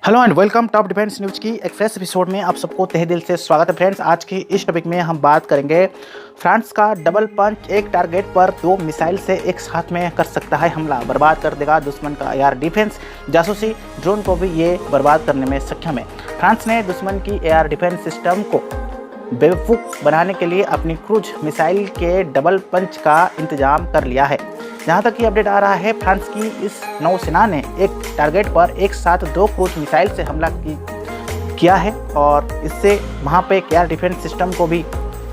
Hello and welcome top defence news की एक fresh episode में आप सबको तहे दिल से स्वागत है फ्रेंड्स। आज की इस टॉपिक में हम बात करेंगे फ्रांस का डबल पंच एक टारगेट पर 2 मिसाइल से एक साथ में कर सकता है हमला, बर्बाद कर देगा दुश्मन का एयर डिफेंस जासूसी ड्रोन को भी ये बर्बाद करने में सक्षम है। फ्रांस ने दुश्मन की एयर डिफेंस सिस्टम को बेवकूफ़ बनाने के लिए अपनी क्रूज मिसाइल के डबल पंच का इंतजाम कर लिया है। जहां तक ये अपडेट आ रहा है, फ्रांस की इस नौसेना ने एक टारगेट पर एक साथ 2 क्रूज मिसाइल से हमला किया है और इससे वहां पे एयर डिफेंस सिस्टम को भी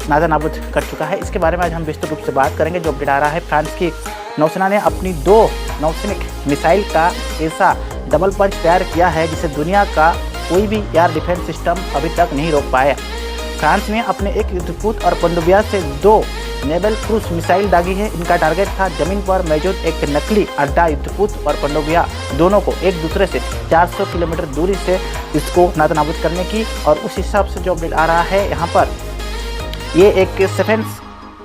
नाज़ा नाबूद कर चुका है। इसके बारे में आज हम विस्तृत रूप से बात करेंगे। जो अपडेट आ रहा है, फ्रांस की नौसेना ने अपनी 2 नौसैनिक मिसाइल का ऐसा डबल पंच तैयार किया है जिसे दुनिया का कोई भी एयर डिफेंस सिस्टम अभी तक नहीं रोक पाया। फ्रांस ने अपने एक युद्धपूत और पनडुब्बियां से 2 नेवल क्रूज मिसाइल दागी है। इनका टारगेट था जमीन पर मौजूद एक नकली अड्डा। युद्धपूत और पनडुब्बियां दोनों को एक दूसरे से 400 किलोमीटर दूरी से इसको नाबूद करने की, और उस हिसाब से जो अपडेट आ रहा है यहाँ पर ये एक सेफेंस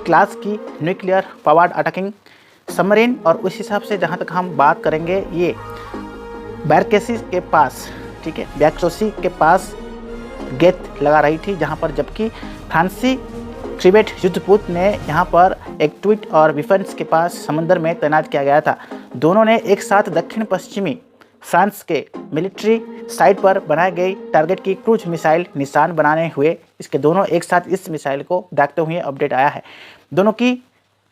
क्लास की न्यूक्लियर पावर्ड अटैकिंग सबमरीन, और उस हिसाब से जहाँ तक हम बात करेंगे ये बैरकेसी के पास, ठीक है, बैरकेसी के पास गेट लगा रही थी, जहां पर जबकि फ्रांसी फ्रीगेट युद्धपूत ने यहां पर एक ट्वीट और विफेंस के पास समुद्र में तैनात किया गया था। दोनों ने एक साथ दक्षिण पश्चिमी फ्रांस के मिलिट्री साइट पर बनाई गई टारगेट की क्रूज मिसाइल निशान बनाने हुए इसके दोनों एक साथ इस मिसाइल को दागते हुए अपडेट आया है। दोनों की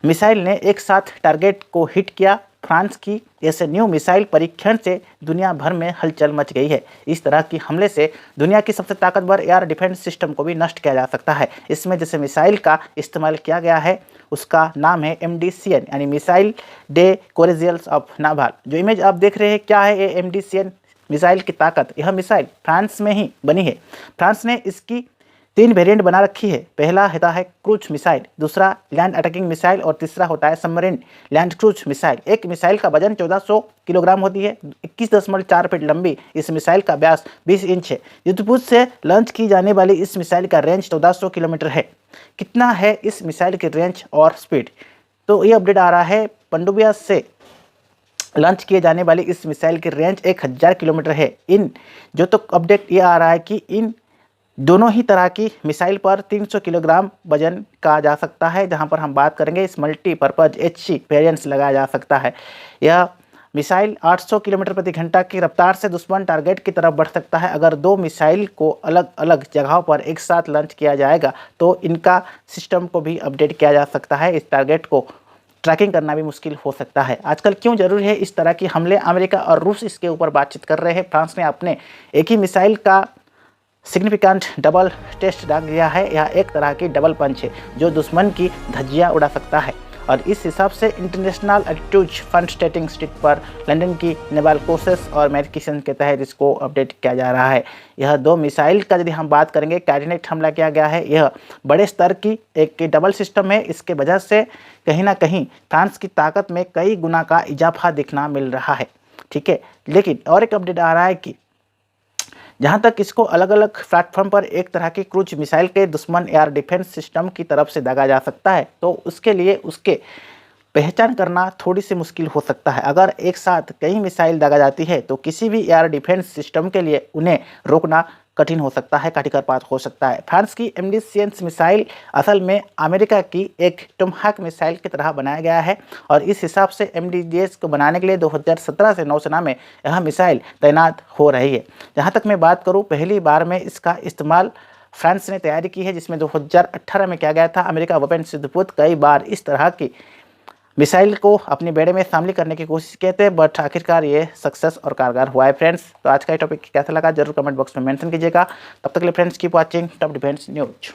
मिसाइल ने एक साथ टारगेट को हिट किया। फ्रांस की ऐसे न्यू मिसाइल परीक्षण से दुनिया भर में हलचल मच गई है। इस तरह की हमले से दुनिया की सबसे ताकतवर एयर डिफेंस सिस्टम को भी नष्ट किया जा सकता है। इसमें जैसे मिसाइल का इस्तेमाल किया गया है उसका नाम है MDCN यानी मिसाइल डे कोरेजियल्स ऑफ नाभाल। जो इमेज आप देख रहे हैं, क्या है ये MDCN मिसाइल की ताकत? यह मिसाइल फ्रांस में ही बनी है। फ्रांस ने इसकी 3 वेरिएंट बना रखी है। पहला होता है क्रूज मिसाइल, दूसरा लैंड अटैकिंग मिसाइल और तीसरा होता है सबमरीन लैंड क्रूज मिसाइल। एक मिसाइल का वजन 1400 किलोग्राम होती है। 21.4 फीट लंबी इस मिसाइल का व्यास 20 इंच है। युद्धपूत से लॉन्च की जाने वाली इस मिसाइल का रेंज 1400 किलोमीटर है। कितना है इस मिसाइल की रेंज और स्पीड? तो ये अपडेट आ रहा है, पनडुब्बिया से लॉन्च किए जाने वाली इस मिसाइल की रेंज 1000 किलोमीटर है। इन जो तो अपडेट ये आ रहा है कि इन दोनों ही तरह की मिसाइल पर 300 किलोग्राम वजन का जा सकता है। जहां पर हम बात करेंगे इस मल्टीपर्पज HC वेरिएंट्स लगाया जा सकता है। यह मिसाइल 800 किलोमीटर प्रति घंटा की रफ्तार से दुश्मन टारगेट की तरफ बढ़ सकता है। अगर 2 मिसाइल को अलग अलग जगहों पर एक साथ लॉन्च किया जाएगा तो इनका सिस्टम को भी अपडेट किया जा सकता है। इस टारगेट को ट्रैकिंग करना भी मुश्किल हो सकता है। आजकल क्यों जरूरी है इस तरह की हमले? अमेरिका और रूस इसके ऊपर बातचीत कर रहे हैं। फ्रांस ने अपने एक ही मिसाइल का सिग्निफिकेंट डबल टेस्ट डाल दिया है। यह एक तरह की डबल पंच है जो दुश्मन की धज्जियां उड़ा सकता है, और इस हिसाब से इंटरनेशनल एल्टीट्यूड फंड स्टेटिंग स्टिक पर लंदन की नेवल कोर्सेस और मैरिकेशन के तहत इसको अपडेट किया जा रहा है। यह 2 मिसाइल का यदि हम बात करेंगे, कोऑर्डिनेट हमला किया गया है। यह बड़े स्तर की एक डबल सिस्टम है। इसके वजह से कहीं ना कहीं फ्रांस की ताकत में कई गुना का इजाफा दिखना मिल रहा है, ठीक है। लेकिन और एक अपडेट आ रहा है कि जहां तक इसको अलग अलग प्लेटफॉर्म पर एक तरह की क्रूज मिसाइल के दुश्मन एयर डिफेंस सिस्टम की तरफ से दागा जा सकता है, तो उसके लिए उसके पहचान करना थोड़ी सी मुश्किल हो सकता है। अगर एक साथ कई मिसाइल दागा जाती है तो किसी भी एयर डिफेंस सिस्टम के लिए उन्हें रोकना कठिन हो सकता है, काठिकर बात हो सकता है। फ्रांस की MDCN मिसाइल असल में अमेरिका की एक टोमाहाक मिसाइल की तरह बनाया गया है, और इस हिसाब से MDCN को बनाने के लिए 2017 से नौसेना में यह मिसाइल तैनात हो रही है। जहां तक मैं बात करूं, पहली बार में इसका इस्तेमाल फ्रांस ने तैयारी की है, जिसमें 2018 में किया गया था। अमेरिका वेपन युद्धपूत कई बार इस तरह की मिसाइल को अपने बेड़े में शामिल करने की कोशिश किए थे, बट आखिरकार ये सक्सेस और कारगर हुआ है फ्रेंड्स। तो आज का ये टॉपिक कैसा लगा जरूर कमेंट बॉक्स में मेंशन कीजिएगा। तब तक के लिए friends keep watching top defence news.